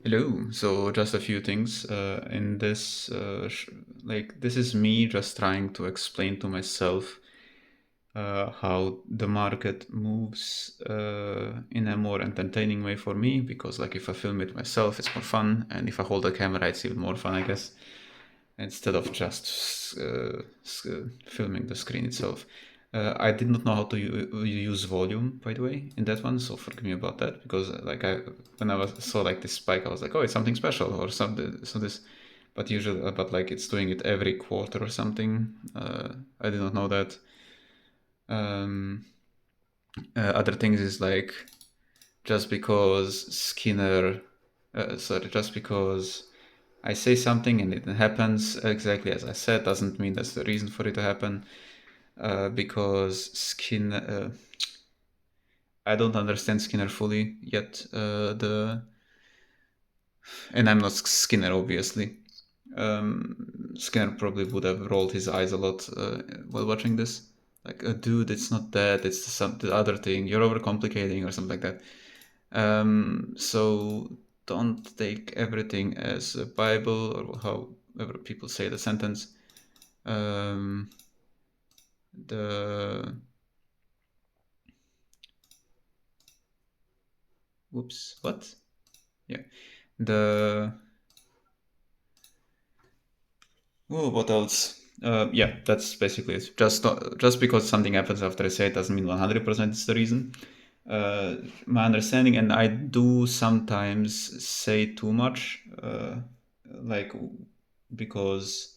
Hello. So just a few things in this, this is me just trying to explain to myself how the market moves in a more entertaining way for me, because like if I film it myself, it's more fun, and if I hold the camera, it's even more fun, I guess, instead of just filming the screen itself. I did not know how to use volume, by the way, in that one, so forgive me about that, because when I saw like this spike, I was like, oh, it's something special or something. So this, but usually, but like it's doing it every quarter or something. I did not know that. Other things is like just because just because I say something and it happens exactly as I said doesn't mean that's the reason for it to happen. Because I don't understand Skinner fully yet. And I'm not Skinner, obviously. Skinner probably would have rolled his eyes a lot while watching this. Like, dude, it's not that, it's the other thing. You're overcomplicating or something like that. So don't take everything as a Bible or however people say the sentence. Um, the Whoops, what? Yeah, the what else? Yeah, that's basically it. Just because something happens after I say it doesn't mean 100% it's the reason. My understanding, and I do sometimes say too much, like because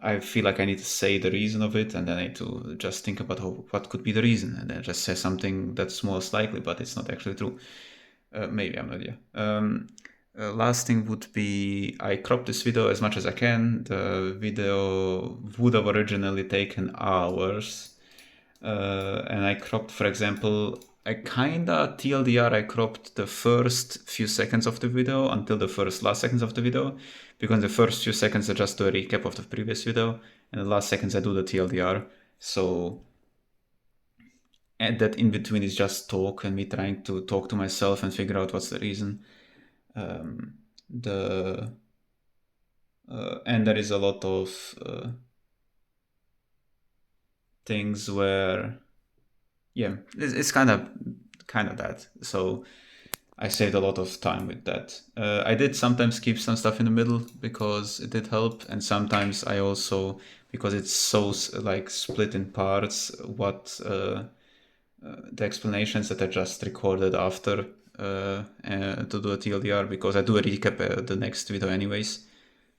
I feel like I need to say the reason of it, and then I need to just think about what could be the reason, and then just say something that's most likely, but it's not actually true. Maybe I'm not. Yeah. Last thing would be I cropped this video as much as I can. The video would have originally taken hours, and I cropped, for example, I kinda TLDR. I cropped the first few seconds of the video until the last seconds of the video, because the first few seconds are just a recap of the previous video, and the last seconds I do the TLDR. So and that in between is just talk and me trying to talk to myself and figure out what's the reason. The And there is a lot of things where, yeah, it's kind of that. So I saved a lot of time with that. I did sometimes keep some stuff in the middle because it did help, and sometimes I also, because it's so like split in parts, the explanations that I just recorded after to do a TLDR, because I do a recap the next video anyways.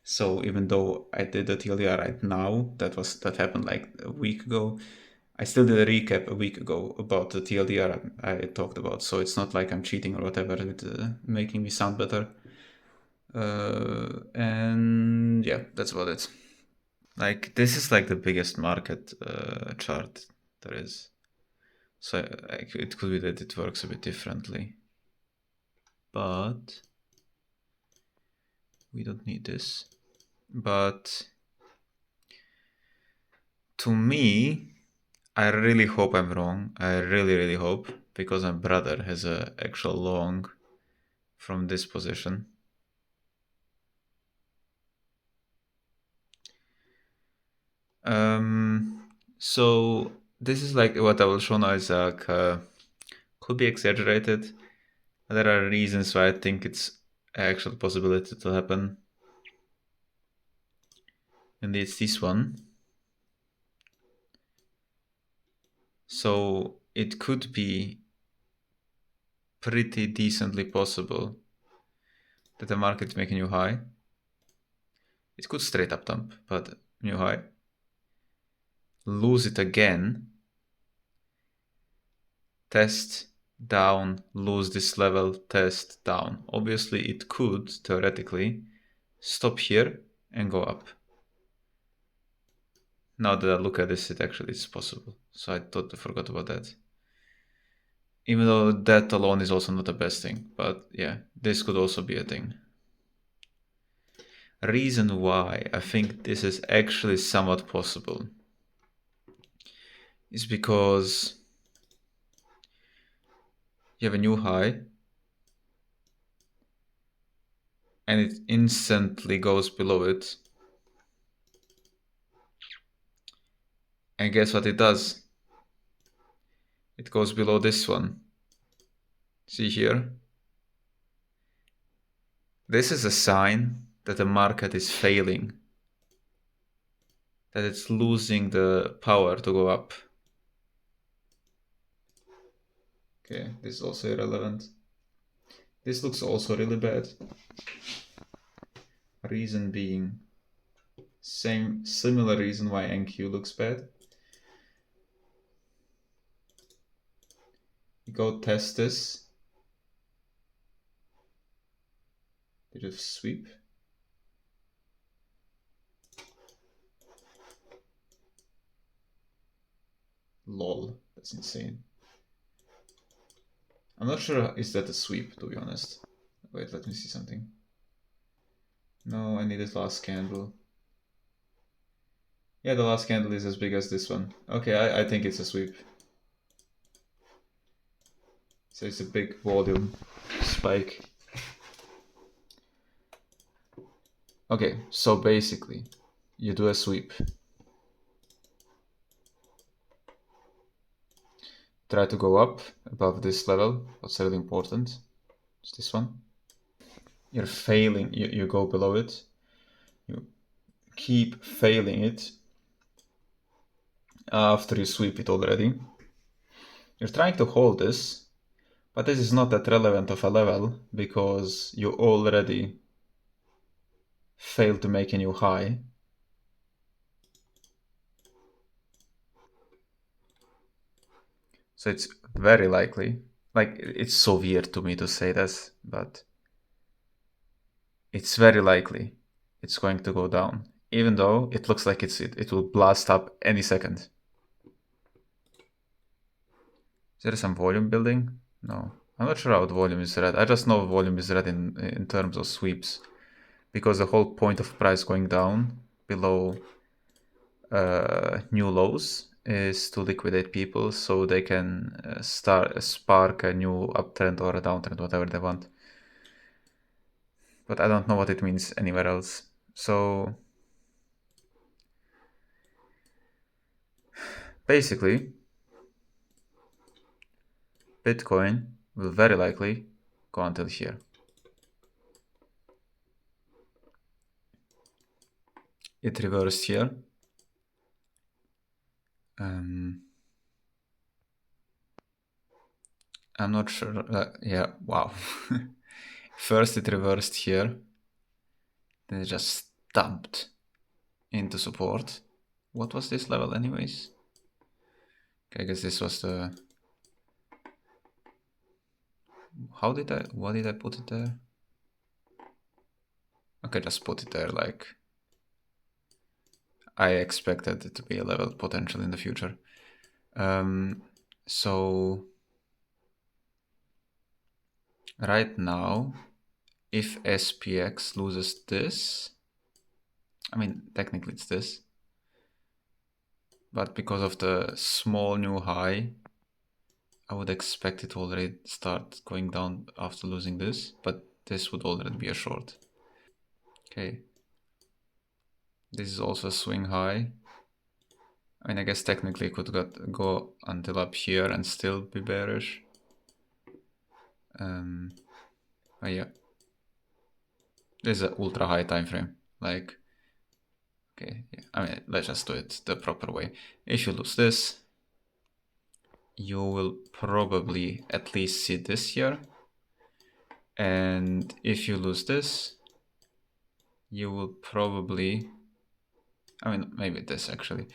So even though I did a TLDR right now, that happened like a week ago, I still did a recap a week ago about the TLDR I talked about. So it's not like I'm cheating or whatever with making me sound better. And yeah, that's about it. Like this is like the biggest market chart there is. So it could be that it works a bit differently, but we don't need this. But to me, I really hope I'm wrong. I really, really hope, because my brother has a actual long from this position. So this is like what I will show now is could be exaggerated. There are reasons why I think it's actual possibility to happen. And it's this one. So it could be pretty decently possible that the market make a new high. It could straight up dump, but new high. Lose it again. Test down, lose this level, test down. Obviously it could, theoretically, stop here and go up. Now that I look at this, it actually is possible. So I totally forgot about that. Even though that alone is also not the best thing. But yeah, this could also be a thing. Reason why I think this is actually somewhat possible is because you have a new high, and it instantly goes below it. And guess what it does? It goes below this one. See here? This is a sign that the market is failing, that it's losing the power to go up. Okay, this is also irrelevant. This looks also really bad. Reason being, similar reason why NQ looks bad. You go test this. Bit of sweep. Lol, that's insane. I'm not sure is that a sweep, to be honest. Wait, let me see something. No, I need this last candle. Yeah, the last candle is as big as this one. Okay, I think it's a sweep. So it's a big volume spike. Okay, so basically, you do a sweep. Try to go up above this level. What's really important is this one. You're failing, you go below it. You keep failing it after you sweep it already. You're trying to hold this, but this is not that relevant of a level because you already failed to make a new high. So it's very likely, like it's so weird to me to say this, but it's very likely it's going to go down, even though it looks like it will blast up any second. Is there some volume building? No. I'm not sure how the volume is read. I just know volume is read in terms of sweeps, because the whole point of price going down below new lows is to liquidate people so they can spark a new uptrend or a downtrend, whatever they want. But I don't know what it means anywhere else. So basically, Bitcoin will very likely go until here. It reversed here. I'm not sure. Yeah, wow. First it reversed here, then it just dumped into support. What was this level anyways? Okay, I guess this was the... what did I put it there? Okay, just put it there, like... I expected it to be a level potential in the future. So... right now, if SPX loses this... I mean, technically it's this. But because of the small new high, I would expect it to already start going down after losing this, but this would already be a short. Okay. This is also a swing high. I mean, I guess technically it could go until up here and still be bearish. But yeah. This is an ultra high time frame. Like, okay, yeah. I mean, let's just do it the proper way. If you lose this, you will probably at least see this here. And if you lose this, you will probably, I mean, maybe this actually,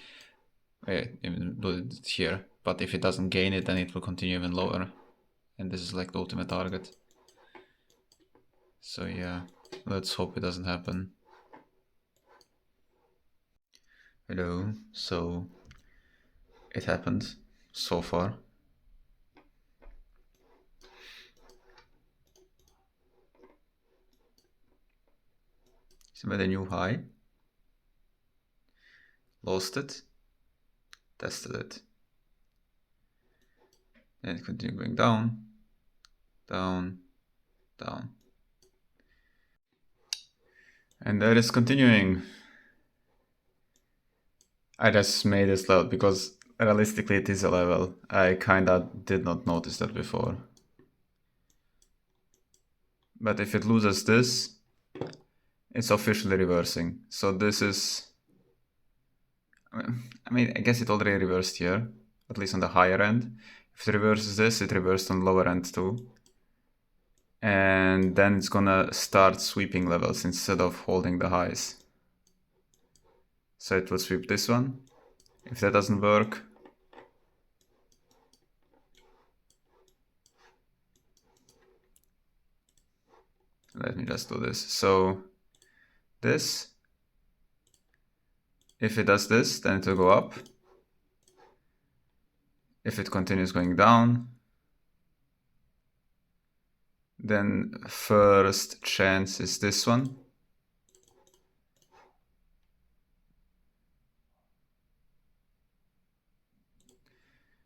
even do it here. But if it doesn't gain it, then it will continue even lower. And this is like the ultimate target. So yeah, let's hope it doesn't happen. Hello, so it happened so far. It's made a new high, lost it, tested it, and it continued going down, down, down. And that is continuing. I just made this level because realistically it is a level. I kinda did not notice that before. But if it loses this, it's officially reversing. So this is, I mean, I guess it already reversed here, at least on the higher end. If it reverses this, it reversed on lower end too. And then it's gonna start sweeping levels instead of holding the highs. So it will sweep this one. If that doesn't work, let me just do this. So this, if it does this, then it will go up. If it continues going down, then first chance is this one.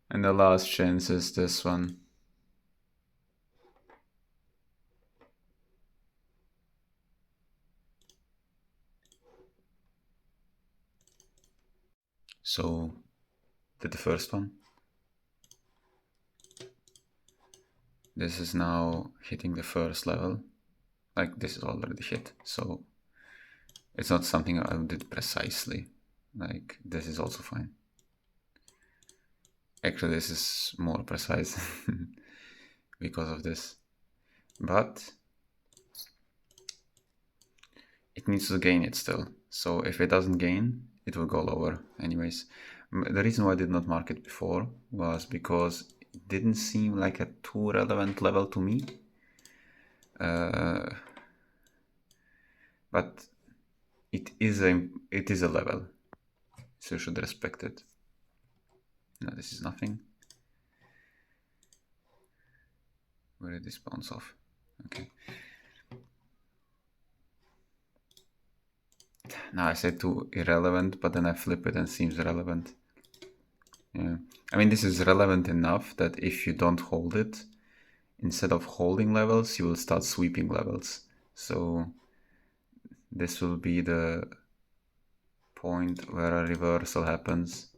And the last chance is this one. So did the first one. This is now hitting the first level. Like this is already hit. So it's not something I did precisely. Like this is also fine. Actually, this is more precise because of this. But it needs to gain it still. So if it doesn't gain, it will go lower anyways. The reason why I did not mark it before was because it didn't seem like a too relevant level to me. But it is a level, so you should respect it. No, this is nothing. Where did this bounce off? Okay. Now I said too irrelevant, but then I flip it and it seems relevant. Yeah. I mean, this is relevant enough that if you don't hold it, instead of holding levels, you will start sweeping levels. So this will be the point where a reversal happens.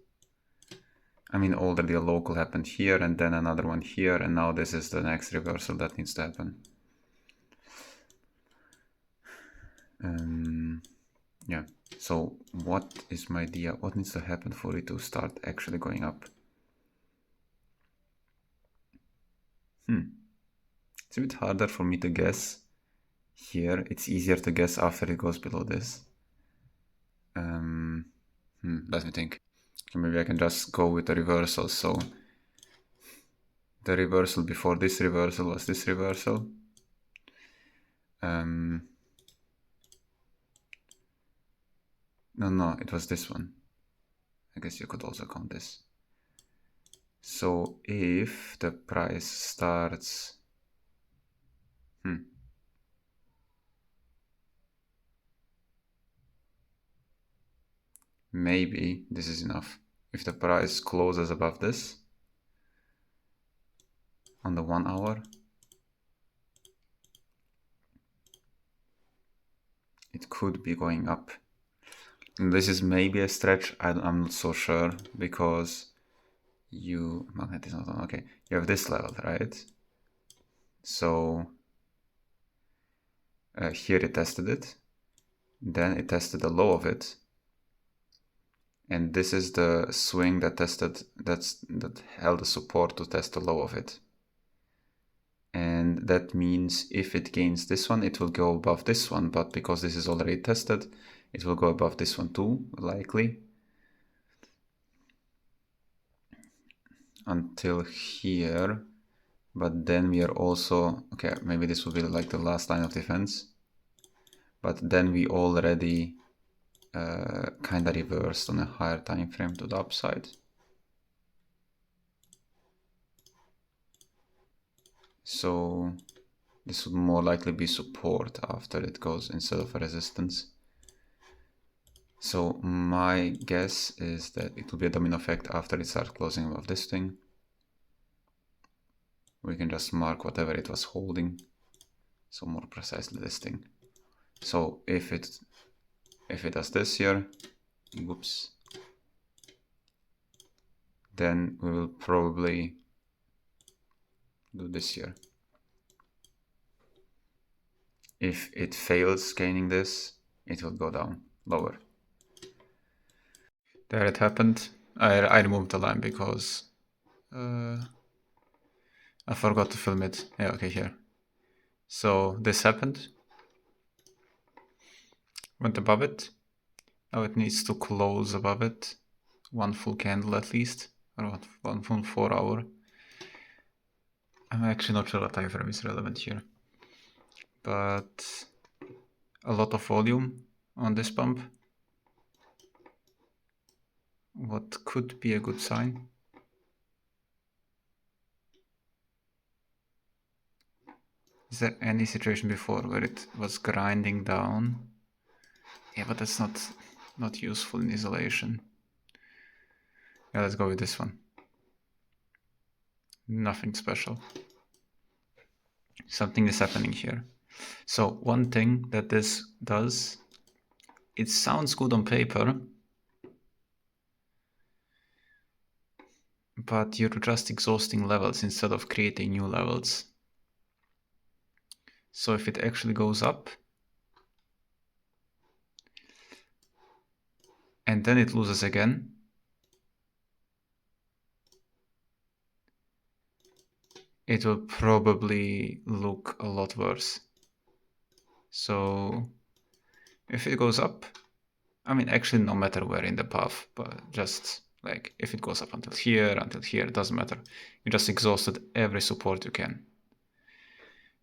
I mean, already a local happened here and then another one here, and now this is the next reversal that needs to happen. Yeah, so what is my idea? What needs to happen for it to start actually going up? It's a bit harder for me to guess here. It's easier to guess after it goes below this. Let me think. Maybe I can just go with the reversal. So the reversal before this reversal was this reversal. No, it was this one. I guess you could also count this. So if the price starts, maybe this is enough. If the price closes above this on the 1 hour, it could be going up. And this is maybe a stretch. I'm not so sure because magnet is not on. Okay, you have this level, right? So here it tested it, then it tested the low of it, and this is the swing that held the support to test the low of it. And that means if it gains this one, it will go above this one, but because this is already tested, it will go above this one too, likely. Until here, but then we are also, okay, maybe this will be like the last line of defense, but then we already kind of reversed on a higher time frame to the upside. So this would more likely be support after it goes instead of a resistance. So my guess is that it will be a domino effect after it starts closing above this thing. We can just mark whatever it was holding. So more precisely this thing. So if it If it does this here, whoops, then we will probably do this here. If it fails gaining this, it will go down lower. There it happened. I removed the line because I forgot to film it. Yeah, okay, here. So this happened. Went above it. Now it needs to close above it. One full candle at least. Or one full 4 hour. I'm actually not sure what time frame is relevant here. But a lot of volume on this pump. What could be a good sign. Is there any situation before where it was grinding down? Yeah, but that's not useful in isolation. Yeah, let's go with this one. Nothing special. Something is happening here. So one thing that this does, it sounds good on paper, but you're just exhausting levels instead of creating new levels. So if it actually goes up, and then it loses again, it will probably look a lot worse. So if it goes up, I mean, actually no matter where in the path, but just like if it goes up until here, it doesn't matter. You just exhausted every support you can.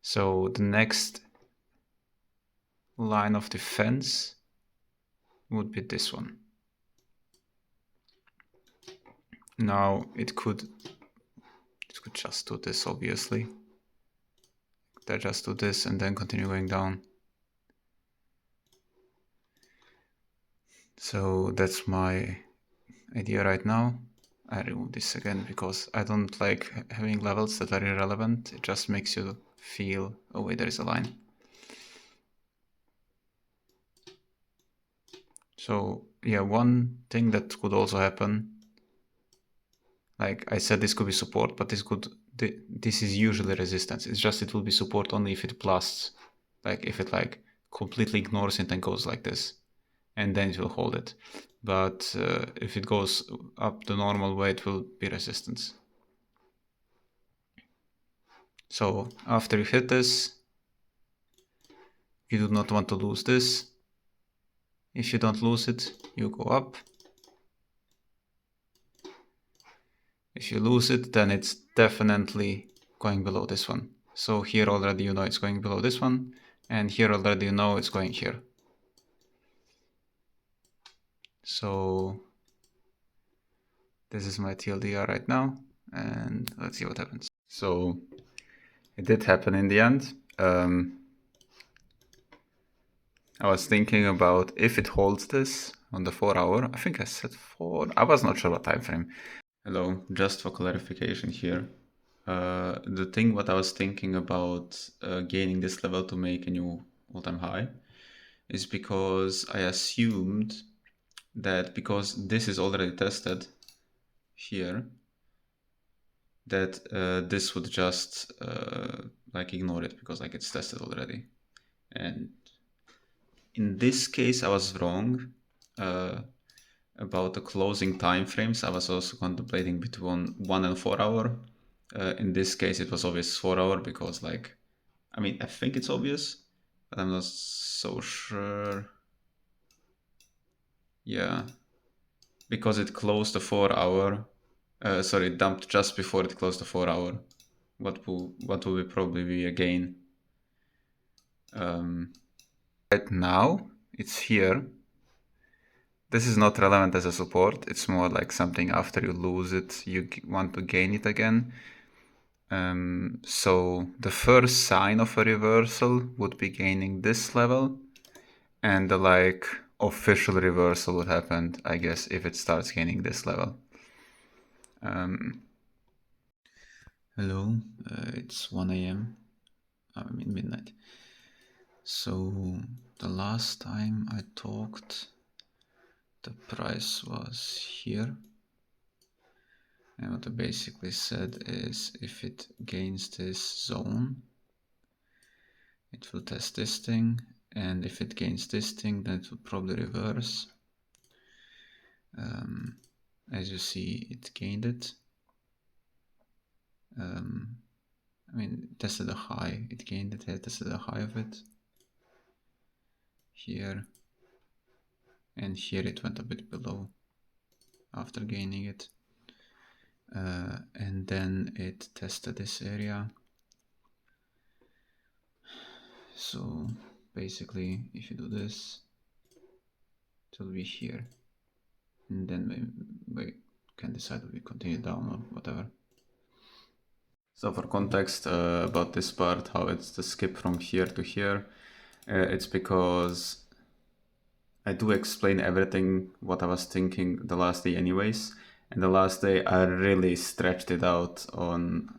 So the next line of defense would be this one. Now it could just do this, obviously. They just do this and then continue going down. So that's my idea right now. I remove this again because I don't like having levels that are irrelevant. It just makes you feel, oh wait, there is a line. So yeah, one thing that could also happen, like I said, this could be support, but this is usually resistance. It's just it will be support only if it blasts, like if it like completely ignores it and goes like this, and then it will hold it. But if it goes up the normal way, it will be resistance. So after you hit this, you do not want to lose this. If you don't lose it, you go up. If you lose it, then it's definitely going below this one. So here already you know it's going below this one, and here already you know it's going here. So this is my TLDR right now, and let's see what happens. So it did happen in the end. I was thinking about if it holds this on the 4 hour. I think I said 4. I was not sure what time frame. Hello, just for clarification here. The thing what I was thinking about gaining this level to make a new all-time high is because I assumed that because this is already tested here, that this would just like ignore it because like it's tested already. And in this case, I was wrong about the closing time frames. I was also contemplating between 1 and 4 hour. In this case, it was obvious 4 hour because like, I mean, I think it's obvious, but I'm not so sure. Yeah, because it closed the 4 hour. Sorry, it dumped just before it closed the 4 hour. What will probably be a gain? Right now, it's here. This is not relevant as a support. It's more like something after you lose it, you want to gain it again. So the first sign of a reversal would be gaining this level, and the like official reversal would happen, I guess, if it starts gaining this level. Hello, it's 1 a.m. I mean midnight. So The last time I talked, the price was here. And what I basically said is if it gains this zone, it will test this thing. And if it gains this thing, then it will probably reverse. As you see, it gained it. I mean, it tested a high, it gained it, it tested a high of it. Here. And here it went a bit below after gaining it. And then it tested this area. So basically, if you do this, it will be here. And then we can decide if we continue down or whatever. So for context about this part, how it's the skip from here to here, it's because I do explain everything what I was thinking the last day anyways. And the last day I really stretched it out on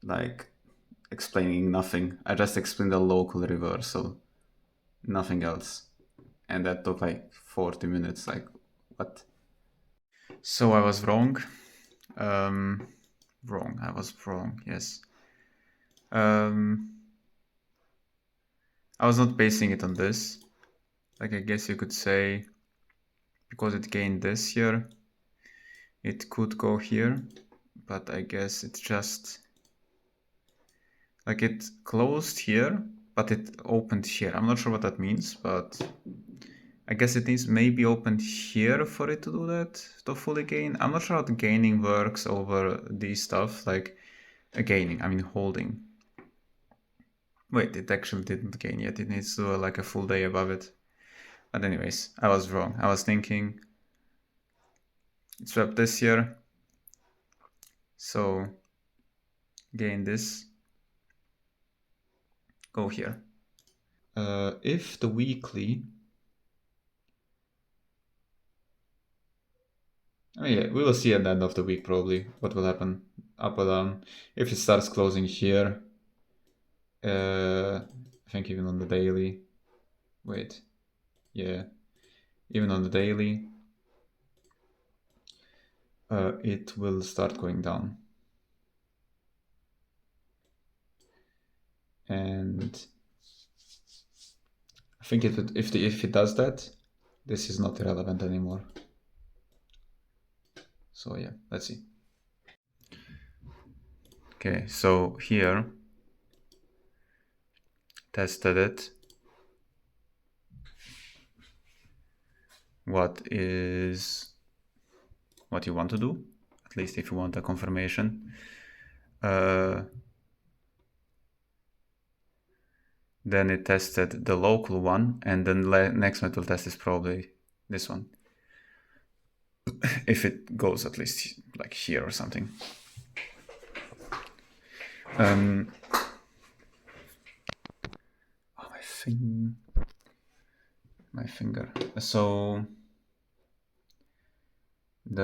like explaining nothing. I just explained the local reversal, nothing else. And that took like 40 minutes, like what? So I was wrong. I was wrong, yes. I was not basing it on this. Like I guess you could say, because it gained this here, it could go here, but I guess it's just like it closed here, but it opened here. I'm not sure what that means, but I guess it needs maybe opened here for it to do that, to fully gain. I'm not sure how the gaining works over these stuff, like gaining, I mean holding. Wait, it actually didn't gain yet. It needs to do like a full day above it. But anyways, I was wrong. I was thinking it swept this here. So gain this, go here. If the weekly, oh yeah, we will see at the end of the week probably what will happen, up or down. If it starts closing here, I think even on the daily, wait, yeah, even on the daily, it will start going down. And I think if it does that, this is not irrelevant anymore. So yeah, let's see. Okay, so here, tested it. What is what you want to do, at least if you want a confirmation. Then it tested the local one, and then next one it will test is probably this one. If it goes at least like here or something. Oh, my finger. So I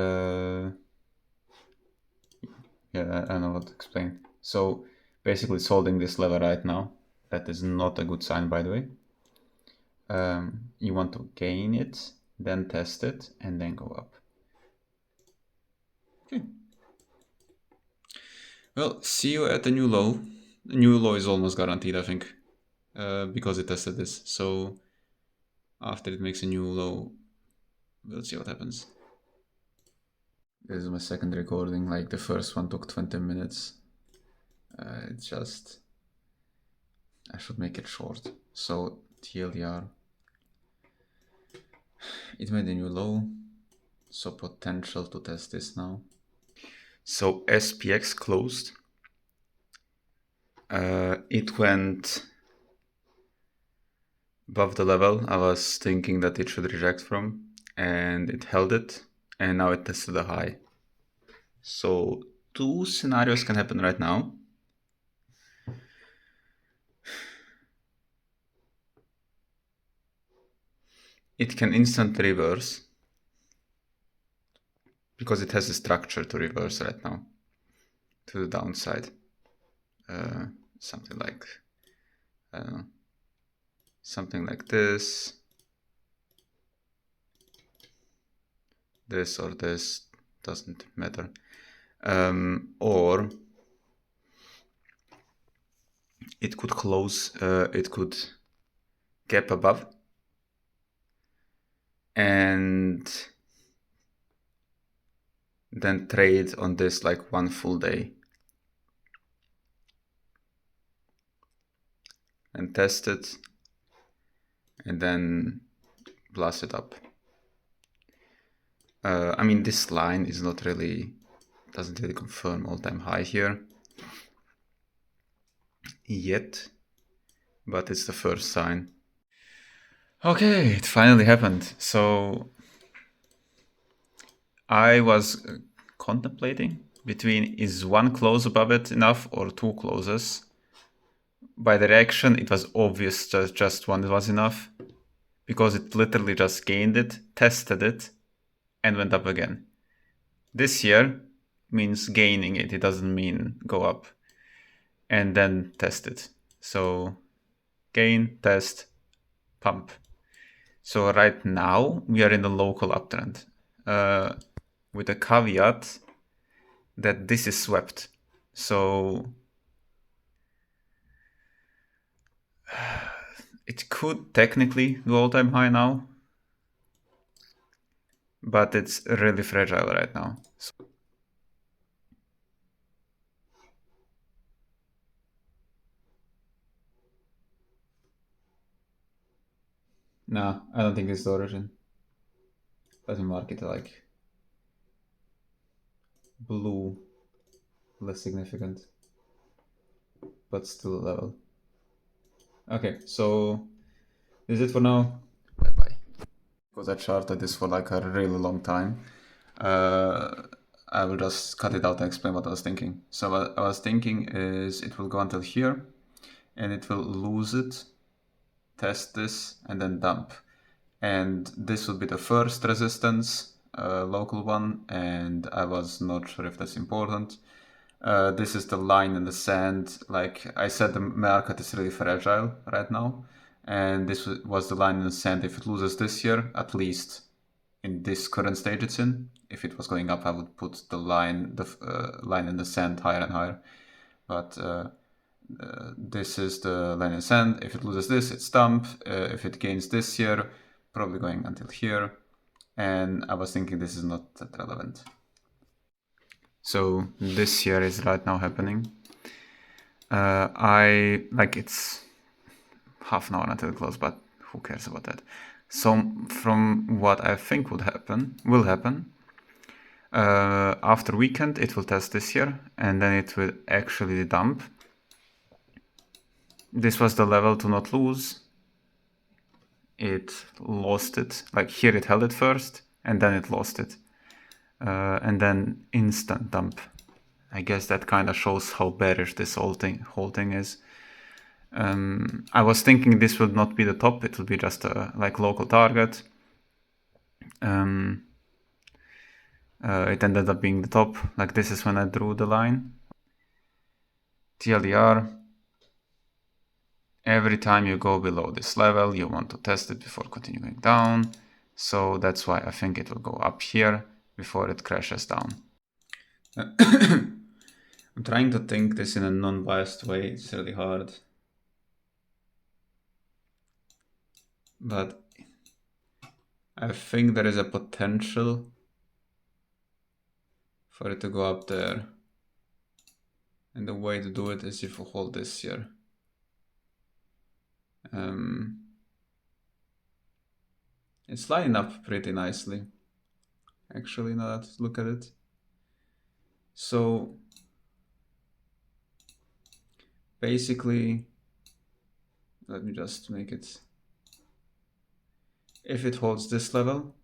don't know what to explain. So basically it's holding this lever right now. That is not a good sign, by the way. You want to gain it, then test it, and then go up. Okay. Well, see you at the new low. The new low is almost guaranteed, I think, because it tested this. So after it makes a new low, we'll see what happens. This is my second recording. Like the first one took 20 minutes. It's just I should make it short. So TLDR. It made a new low. So potential to test this now. So SPX closed. It went above the level I was thinking that it should reject from, and it held it, and now it tested a high. So two scenarios can happen right now. It can instantly reverse because it has a structure to reverse right now to the downside. Something like, I don't know, something like this. This or this, doesn't matter. Or it could close, it could gap above and then trade on this like one full day and test it and then blast it up. I mean, this line is not really, doesn't really confirm all-time high here yet, but it's the first sign. Okay, it finally happened. So I was contemplating between is one close above it enough or two closes. By the reaction, it was obvious just one was enough because it literally just gained it, tested it, and went up again. This here means gaining it. It doesn't mean go up. And then test it. So gain, test, pump. So right now we are in the local uptrend with a caveat that this is swept. So it could technically do all-time high now, but it's really fragile right now. No, I don't think it's the origin. Let me mark it like blue, less significant, but still a level. Okay, so this is it for now. Bye bye. Because I charted this for like a really long time. I will just cut it out and explain what I was thinking. So what I was thinking is it will go until here and it will lose it, test this, and then dump. And this will be the first resistance, local one, and I was not sure if that's important. This is the line in the sand. Like I said, the market is really fragile right now, and this was the line in the sand. If it loses this year, at least in this current stage it's in. If it was going up, I would put the line in the sand higher and higher. But this is the line in the sand. If it loses this, it's dump. If it gains this year, probably going until here. And I was thinking this is not that relevant. So this here is right now happening. It's half an hour until it close, but who cares about that? So from what I think will happen, after weekend it will test this here, and then it will actually dump. This was the level to not lose. It lost it. Like here it held it first, and then it lost it. And then instant dump. I guess that kind of shows how bearish this whole thing is. I was thinking this would not be the top, it would be just a like local target. It ended up being the top. Like this is when I drew the line. TLDR. Every time you go below this level, you want to test it before continuing down. So that's why I think it will go up here before it crashes down. I'm trying to think this in a non-biased way. It's really hard. But I think there is a potential for it to go up there. And the way to do it is if you hold this here. It's lining up pretty nicely. Actually, now let's look at it. So basically, let me just make it. If it holds this level,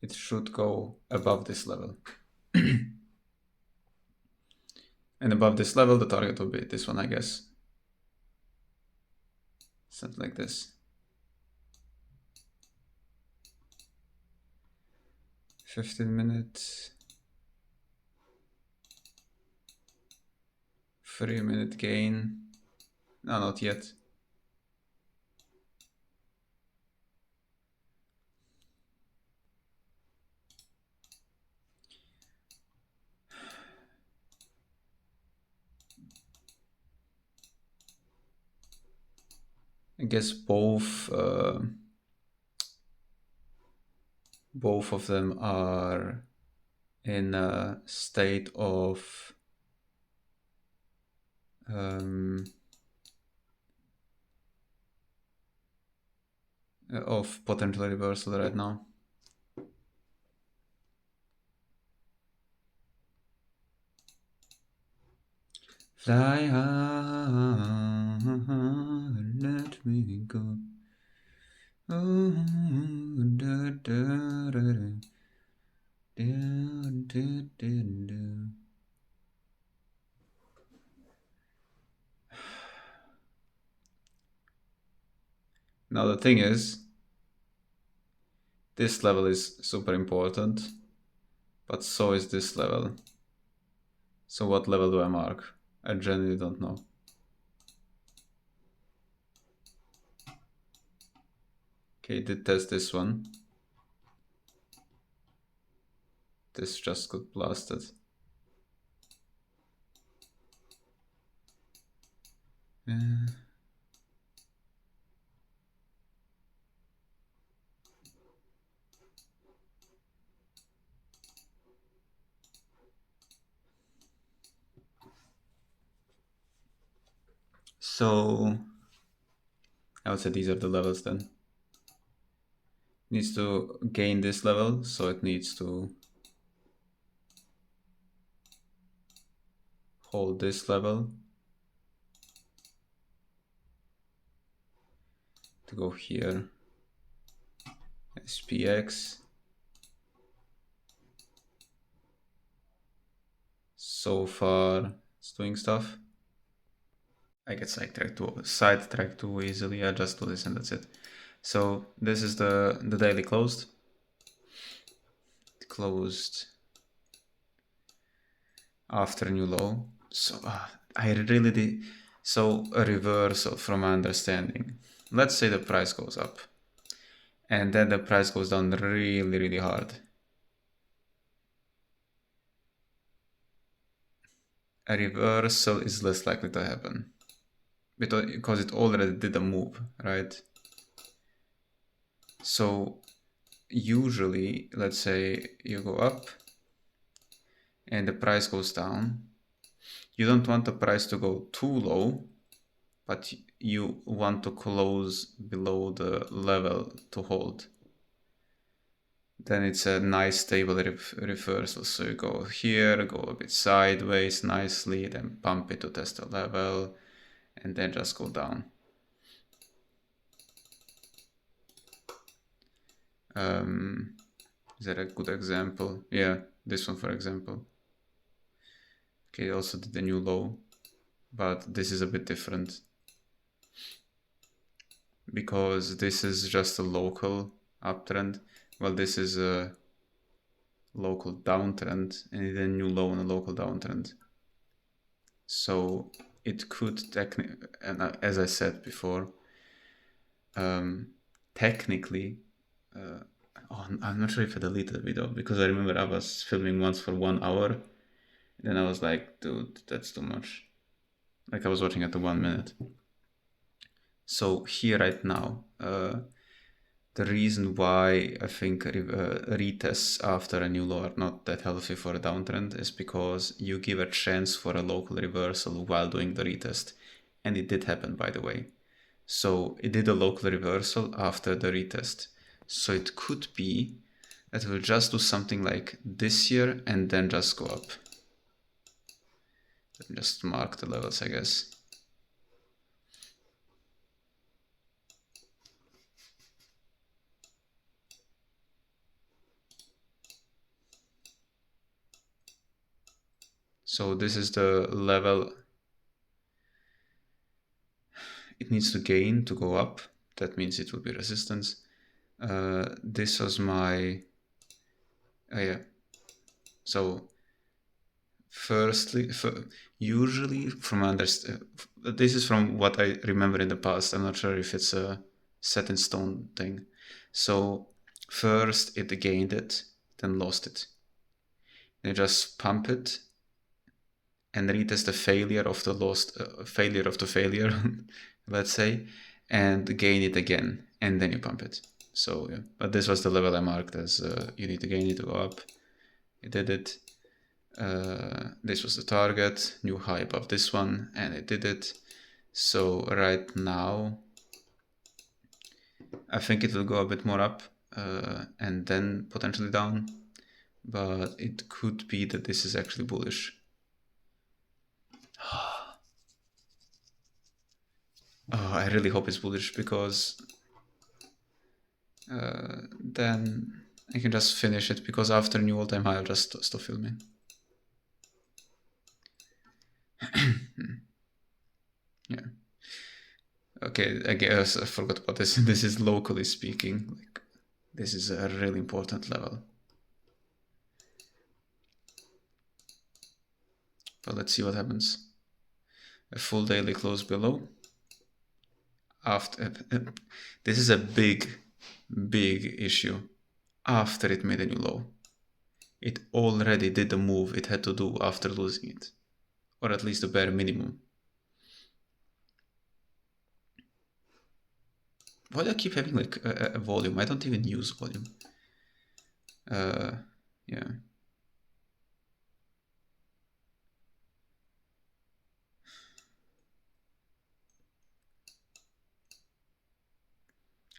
it should go above this level. And above this level, the target will be this one, I guess. Something like this. 15 minutes. 3-minute gain. No, not yet. I guess both of them are in a state of potential reversal right now. Fly high, let me go. Oh, da, da, da, da. Now the thing is, this level is super important, but so is this level. So what level do I mark? I genuinely don't know. Okay, did test this one. This just got blasted. So I would say these are the levels then. It needs to gain this level, so it needs to hold this level to go here. SPX. So far it's doing stuff. I get sidetracked too easily. I just do this and that's it. So this is the daily closed. Closed after new low. So I really did. So a reversal from my understanding. Let's say the price goes up and then the price goes down really, really hard. A reversal is less likely to happen because it already did a move, right? So usually, let's say you go up and the price goes down. You don't want the price to go too low, but you want to close below the level to hold. Then it's a nice stable reversal. So you go here, go a bit sideways nicely, then pump it to test the level, and then just go down. Is that a good example? Yeah, this one for example. Okay, also did the new low, but this is a bit different because this is just a local uptrend. Well, this is a local downtrend and then a new low and a local downtrend. So it could technically, and as I said before, technically, I'm not sure if I deleted the video because I remember I was filming once for 1 hour. And then I was like, dude, that's too much. Like I was watching at the 1 minute. So here right now, the reason why I think retests after a new low are not that healthy for a downtrend is because you give a chance for a local reversal while doing the retest. And it did happen, by the way. So it did a local reversal after the retest. So it could be that we'll just do something like this here and then just go up. Let me just mark the levels, I guess. So this is the level it needs to gain to go up. That means it will be resistance. This was my, yeah. So firstly, usually from this is from what I remember in the past. I'm not sure if it's a set in stone thing. So first it gained it, then lost it. They just pump it and retest the failure of the failure, let's say, and gain it again, and then you pump it. So yeah, but this was the level I marked as you need to gain it to go up. It did it. This was the target, new high above this one, and it did it. So right now, I think it will go a bit more up and then potentially down, but it could be that this is actually bullish. Oh, I really hope it's bullish because then I can just finish it, because after new all-time high I'll just stop filming. Yeah. Okay, I guess I forgot about this. This is locally speaking. Like, this is a really important level. But let's see what happens. A full daily close below. After this is a big issue. After it made a new low, it already did the move it had to do after losing it, or at least the bare minimum. Why do I keep having like a volume? I don't even use volume. Yeah.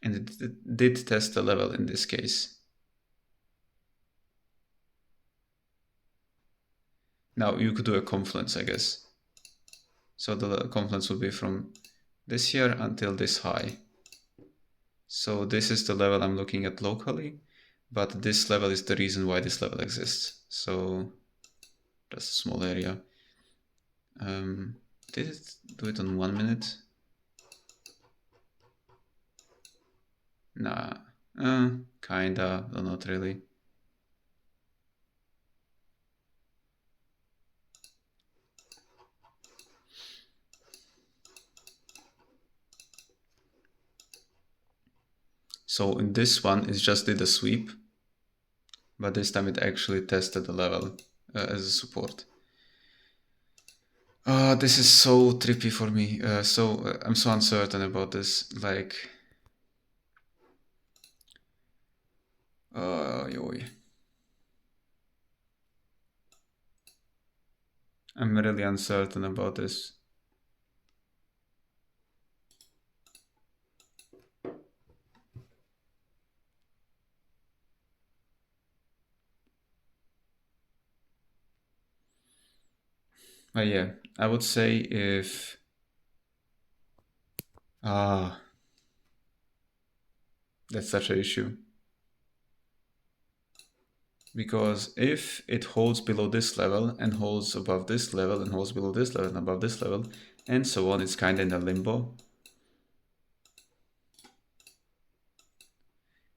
And it did test the level in this case. Now you could do a confluence, I guess. So the confluence will be from this here until this high. So this is the level I'm looking at locally, but this level is the reason why this level exists. So just a small area. Did it do it on 1 minute? Nah, kinda, but not really. So in this one, it just did a sweep, but this time it actually tested the level as a support. This is so trippy for me. I'm so uncertain about this. Like, yoy. I'm really uncertain about this. Yeah, I would say if that's such an issue. Because if it holds below this level and holds above this level and holds below this level and above this level and so on, it's kind of in a limbo.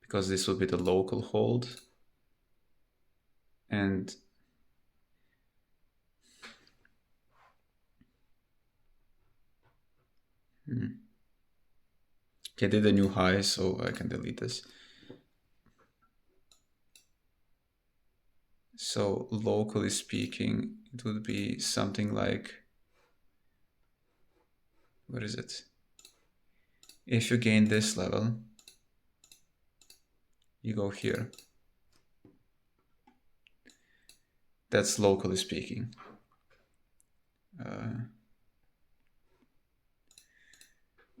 Because this will be the local hold. And okay, I did a new high, so I can delete this. So locally speaking, it would be something like, what is it? If you gain this level, you go here. That's locally speaking.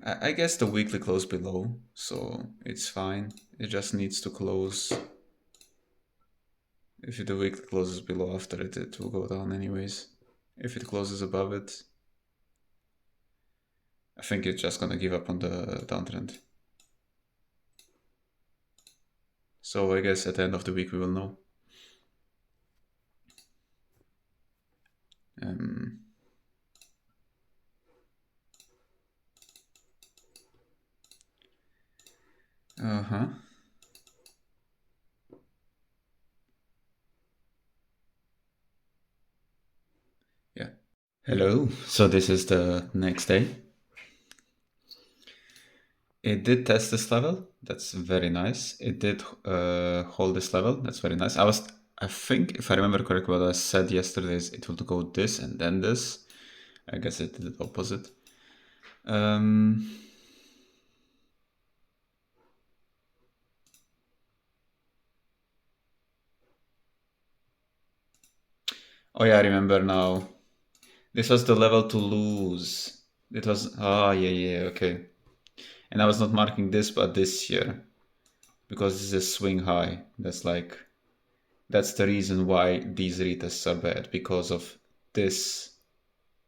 I guess the weekly close below, so it's fine. It just needs to close. If the weekly closes below after it, it will go down anyways. If it closes above it, I think it's just gonna give up on the downtrend. So I guess at the end of the week we will know. Yeah. Hello. So this is the next day. It did test this level. That's very nice. It did hold this level. That's very nice. I think, if I remember correctly, what I said yesterday is it would go this and then this. I guess it did the opposite. Oh yeah, I remember now. This was the level to lose. It was, yeah, okay. And I was not marking this, but this here, because this is a swing high. That's the reason why these retests are bad, because of this,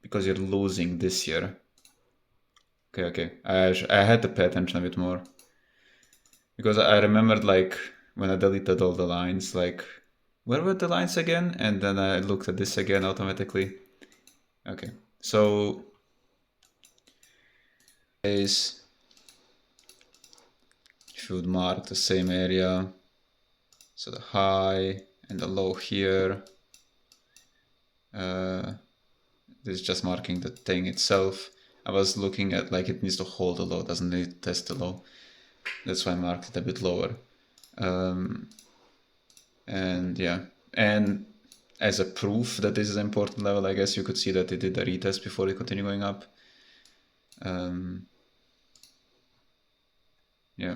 because you're losing this here. Okay. I had to pay attention a bit more. Because I remembered, like, when I deleted all the lines, like, where were the lines again? And then I looked at this again automatically. Okay, so is should mark the same area. So the high and the low here. This is just marking the thing itself. I was looking at, like, it needs to hold the low, doesn't need to test the low. That's why I marked it a bit lower. And yeah, and as a proof that this is an important level, I guess you could see that it did a retest before it continued going up. Yeah.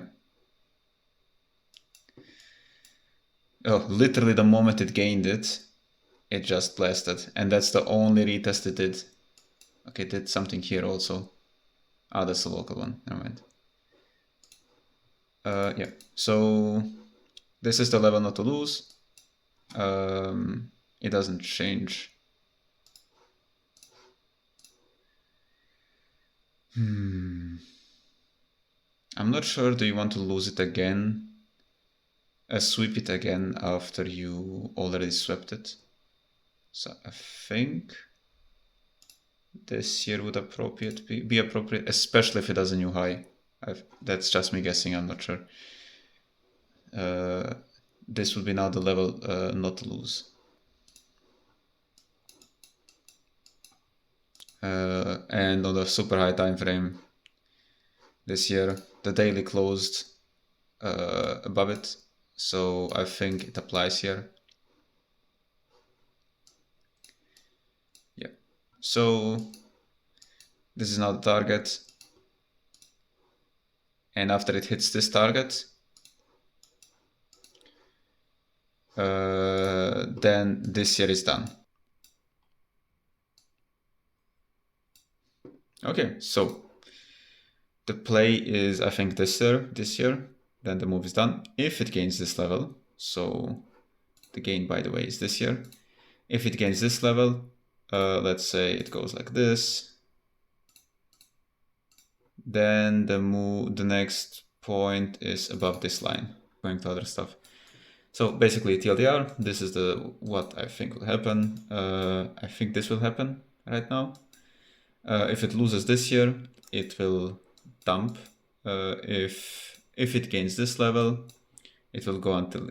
Oh, literally the moment it gained it, it just blasted. And that's the only retest it did. Okay, it did something here also. Ah, that's the local one. Never mind. Yeah, so this is the level not to lose. It doesn't change. I'm not sure. Do you want to lose it again? Sweep it again after you already swept it. So I think this here would be appropriate, especially if it has a new high. That's just me guessing, I'm not sure. This would be now the level not to lose. And on the super high time frame this year, the daily closed above it, so I think it applies here. Yeah, so this is now the target, and after it hits this target, then this here is done. Okay, so the play is, I think, this year, then the move is done. If it gains this level, so the gain, by the way, is this year. If it gains this level, let's say it goes like this, then the next point is above this line, going to other stuff. So basically TLDR, this is what I think will happen. I think this will happen right now. If it loses this here, it will dump. If it gains this level, it will go until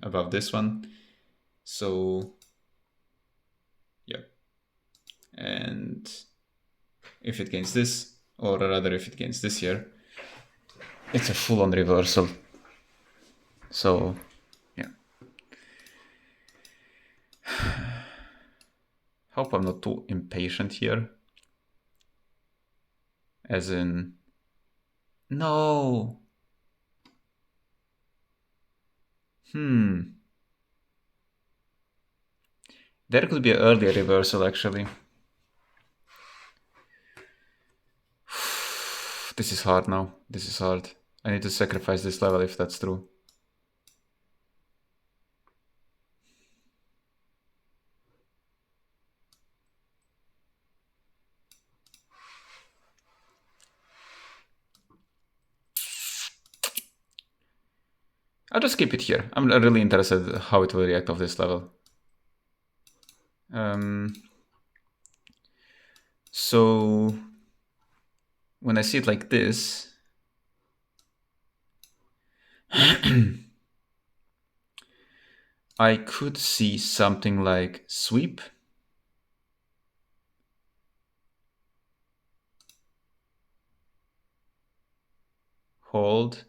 above this one. So yeah, and if it gains this, or rather if it gains this here, it's a full-on reversal. So yeah, hope I'm not too impatient here, as in, no. There could be an earlier reversal, actually. This is hard now. This is hard. I need to sacrifice this level if that's true. I'll just keep it here. I'm really interested how it will react off this level. So when I see it like this, I could see something like sweep, hold,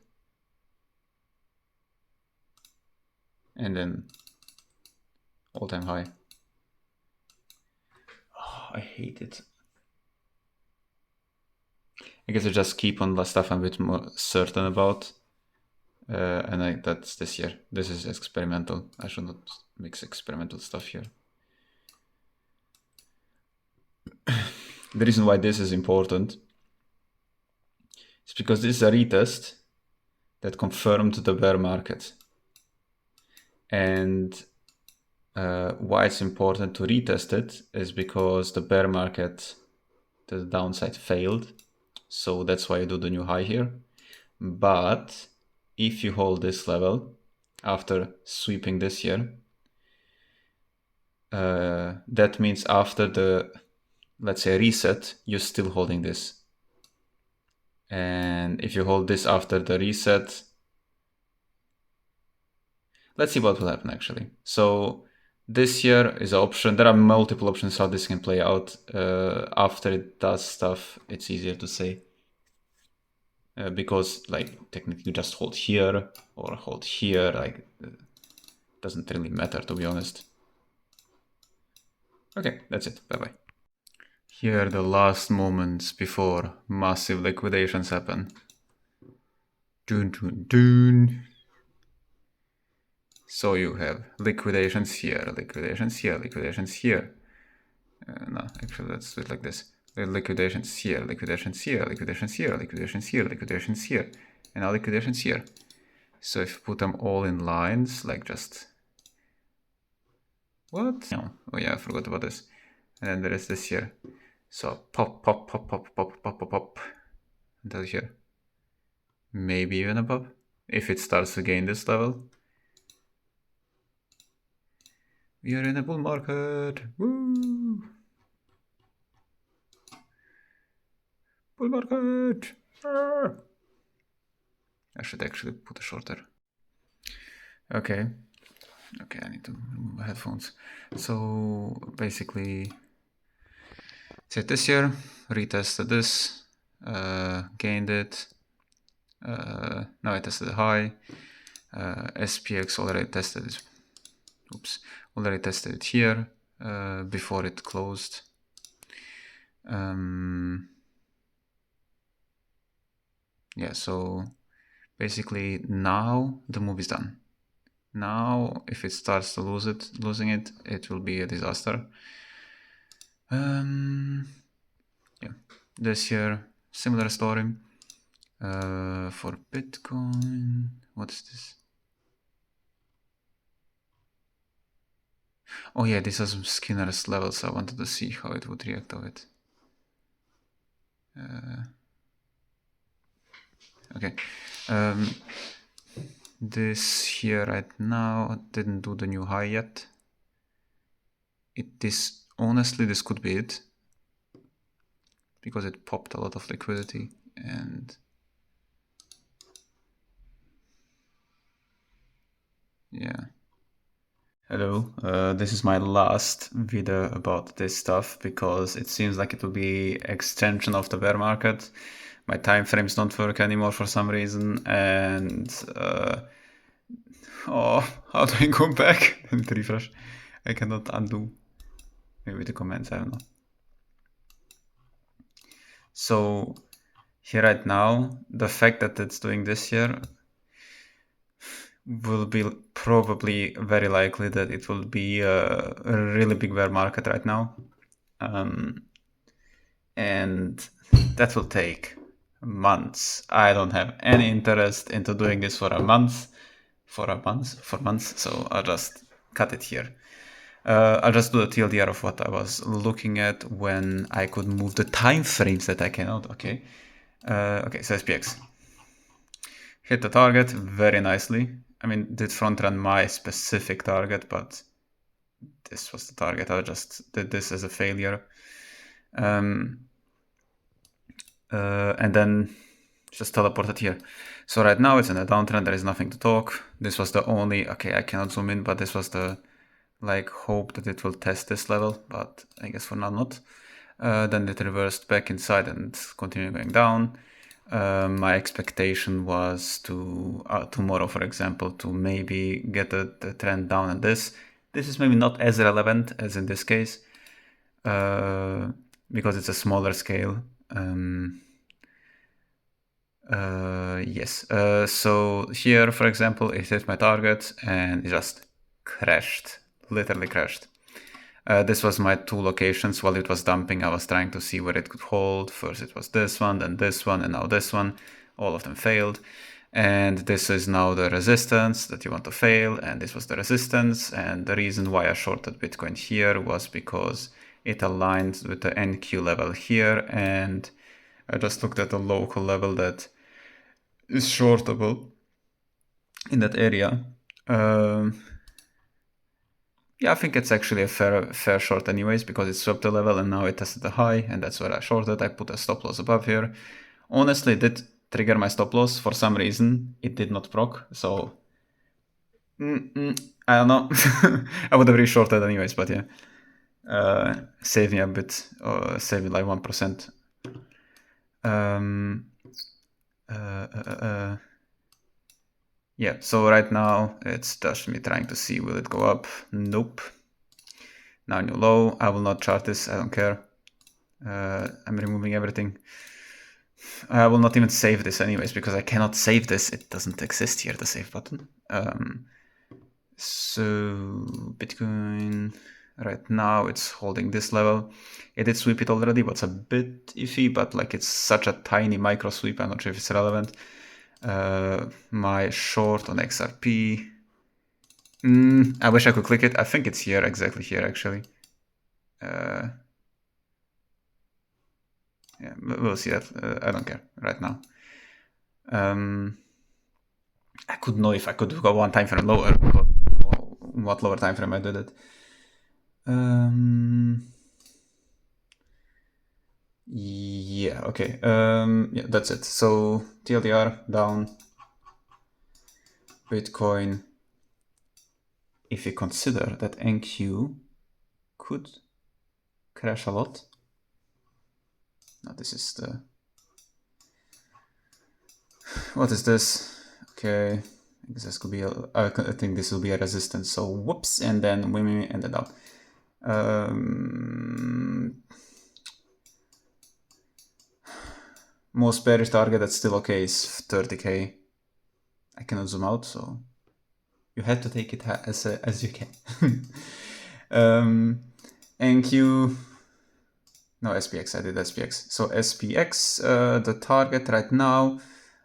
and then all-time high. Oh, I hate it. I guess I just keep on the stuff I'm a bit more certain about. And that's this year. This is experimental. I should not mix experimental stuff here. The reason why this is important is because this is a retest that confirmed the bear market. And why it's important to retest it is because the bear market, the downside failed. So that's why I do the new high here. But if you hold this level after sweeping this here, that means after the, let's say, reset, you're still holding this. And if you hold this after the reset, let's see what will happen actually. So this here is an option. There are multiple options how this can play out. After it does stuff, it's easier to say. Because like technically you just hold here or hold here, like doesn't really matter, to be honest. Okay, that's it. Bye-bye. Here are the last moments before massive liquidations happen. Dun, dun, dun. So you have liquidations here, liquidations here, liquidations here. No, actually, let's do it like this. Liquidations here, liquidations here, liquidations here, liquidations here, liquidations here, and now liquidations here. So if you put them all in lines, like just... What? No. Oh yeah, I forgot about this. And then there is this here. So pop, pop, pop, pop, pop, pop, pop, pop. Until here. Maybe even above. If it starts to gain this level. We are in a bull market. Woo! Bull market! Ah! I should actually put a shorter. Okay. Okay, I need to remove my headphones. So basically, set this here, retested this, gained it. Now I tested the high. SPX already tested it. Oops, already tested it here before it closed. Yeah, so basically now the move is done. Now, if it starts to losing it, it will be a disaster. Yeah, this here, similar story. For Bitcoin, what's this? Oh yeah, this has Skinner's levels. I wanted to see how it would react to it. Okay. This here right now didn't do the new high yet. Honestly, this could be it. Because it popped a lot of liquidity and... Yeah. Hello, this is my last video about this stuff because it seems like it will be extension of the bear market. My time frames don't work anymore for some reason, and oh, how do I go back? I need to refresh. I cannot undo. Maybe the comments, I don't know. So here right now, the fact that it's doing this here will be probably very likely that it will be a really big bear market right now. And that will take months. I don't have any interest into doing this for months. So I'll just cut it here. I'll just do a TLDR of what I was looking at when I could move the time frames that I cannot. Okay. Okay, so SPX. Hit the target very nicely. I mean, did front run my specific target, but this was the target. I just did this as a failure. And then just teleported here. So right now it's in a downtrend, there is nothing to talk. This was the only, okay, I cannot zoom in, but this was the like hope that it will test this level, but I guess for now not. Then it reversed back inside and continued going down. My expectation was to tomorrow, for example, to maybe get the trend down on this. This is maybe not as relevant as in this case because it's a smaller scale. Yes. So here, for example, it hit my target and it just crashed, literally crashed. This was my two locations. While it was dumping, I was trying to see where it could hold. First it was this one, then this one, and now this one. All of them failed. And this is now the resistance that you want to fail, and this was the resistance. And the reason why I shorted Bitcoin here was because it aligned with the NQ level here, and I just looked at the local level that is shortable in that area. Yeah, I think it's actually a fair short anyways, because it swept the level and now it tested the high, and that's where I shorted. I put a stop loss above here. Honestly, it did trigger my stop loss. For some reason, it did not proc, so I don't know. I would have re-shorted anyways, but yeah. Save me a bit, save me like 1%. Yeah, so right now it's just me trying to see, will it go up? Nope. Now new low. I will not chart this, I don't care. I'm removing everything. I will not even save this anyways, because I cannot save this. It doesn't exist here, the save button. So Bitcoin, right now it's holding this level. It did sweep it already, but it's a bit iffy, but like it's such a tiny micro sweep, I'm not sure if it's relevant. My short on XRP. I wish I could click it. I think it's here, exactly here actually. Yeah, we'll see that. I don't care right now. I could know if I could go one time frame lower. What lower time frame I did it. Yeah, okay. Yeah, that's it. So TLDR down. Bitcoin. If you consider that NQ could crash a lot. Now this is the... What is this? Okay, I guess this could be I think this will be a resistance. So whoops, and then we ended up. Most bearish target that's still okay is 30k. I cannot zoom out, so you had to take it as you can. NQ. No, SPX, I did SPX. So SPX, the target right now,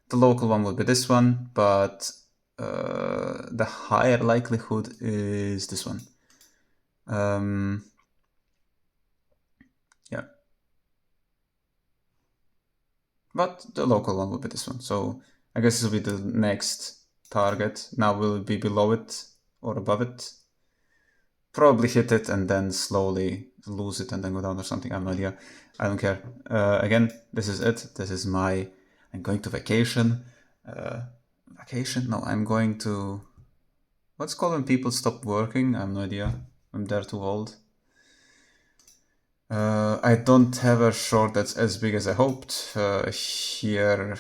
the local one would be this one, but the higher likelihood is this one. Yeah. But the local one will be this one. So I guess this will be the next target. Now will it be below it or above it? Probably hit it and then slowly lose it and then go down or something. I have no idea. I don't care. Again, this is it. This is my... I'm going to vacation. Vacation? No, I'm going to... What's called when people stop working? I have no idea. I'm there too old. I don't have a short that's as big as I hoped. Here...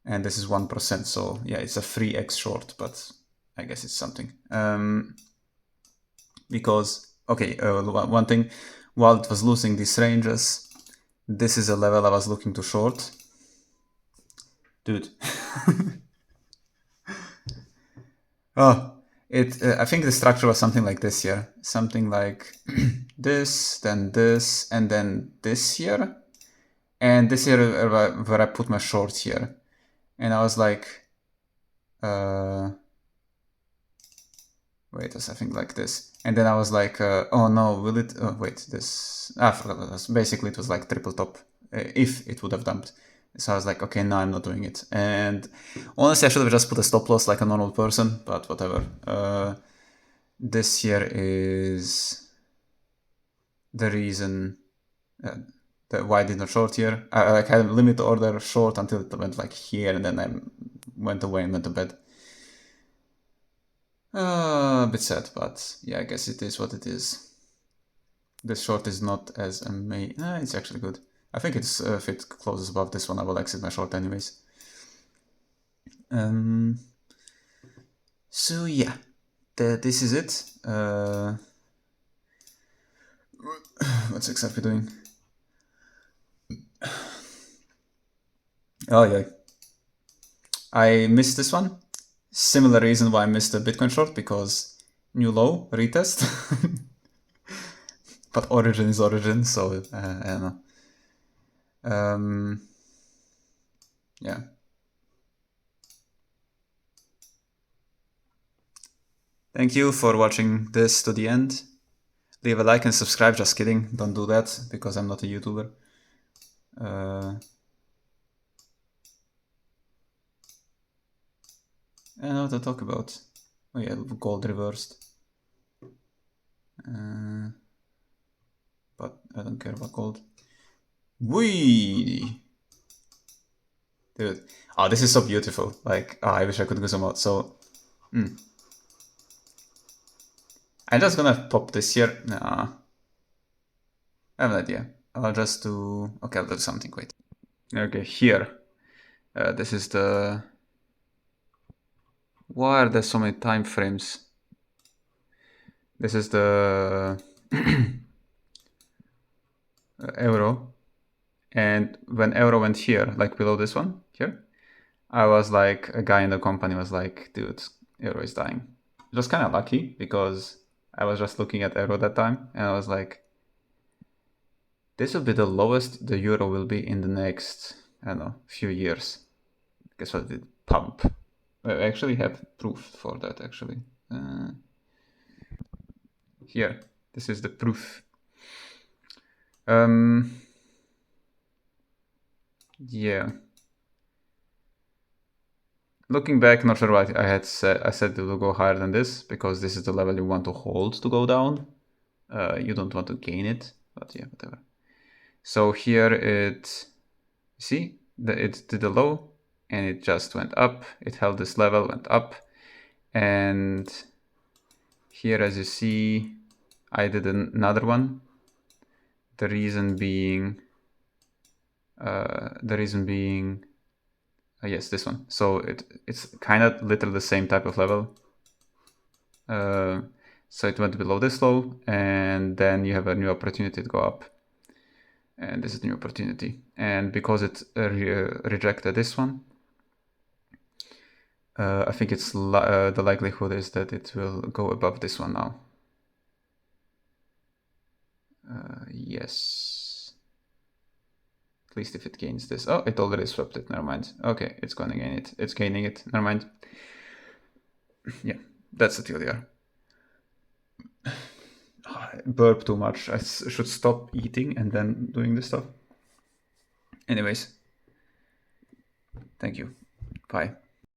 And this is 1%, so yeah, it's a free X short, but I guess it's something. Because, okay, one thing, while it was losing these ranges, this is a level I was looking to short. Dude. Oh, I think the structure was something like this here. Something like this, and then this here. And this here where I put my short here. And I was like, wait a second, like this. And then I was like, oh no, will it, wait, this, I forgot what it was. Basically it was like triple top, if it would have dumped. So I was like, okay, no, I'm not doing it. And honestly, I should have just put a stop loss like a normal person, but whatever. This here is the reason that why I did not short here. I like had a limit order short until it went like here, and then I went away and went to bed. A bit sad, but yeah, I guess it is what it is. This short is not as amazing. It's actually good. I think it's if it closes above this one, I will exit my short anyways. So yeah, this is it. What's XRP doing? Oh yeah, I missed this one. Similar reason why I missed the Bitcoin short, because New low, retest. But origin is origin, so I don't know. Yeah. Thank you for watching this to the end. Leave a like and subscribe. Just kidding. Don't do that because I'm not a YouTuber. I don't know what to talk about. Oh yeah, gold reversed. But I don't care about gold. Whee! Dude. Oh, this is so beautiful. Like, oh, I wish I could go some out. So, I'm just gonna pop this here. Nah. I have an idea. I'll just do... Okay, I'll do something. Wait. Okay, here. This is the... Why are there so many time frames? This is the euro. And when euro went here, like below this one, here, I was like, a guy in the company was like, dude, euro is dying. It was kind of lucky because I was just looking at euro that time and I was like, this will be the lowest the euro will be in the next, I don't know, few years. Guess what? It pump. I actually have proof for that actually. Here, this is the proof. Yeah. Looking back, not sure what I had said. I said it will go higher than this because this is the level you want to hold to go down. You don't want to gain it, but yeah, whatever. So here it, see, it did a low and it just went up. It held this level, went up, and here, as you see, I did another one. The reason being, yes, this one. So it's kind of literally the same type of level. So it went below this low, and then you have a new opportunity to go up. And this is the new opportunity. And because it rejected this one, I think it's the likelihood is that it will go above this one now. Yes. At least if it gains this. Oh, it already swept it. Never mind. Okay, it's going to gain it. It's gaining it. Never mind. Yeah, that's the TLDR. I burp too much. I should stop eating and then doing this stuff. Anyways, thank you. Bye.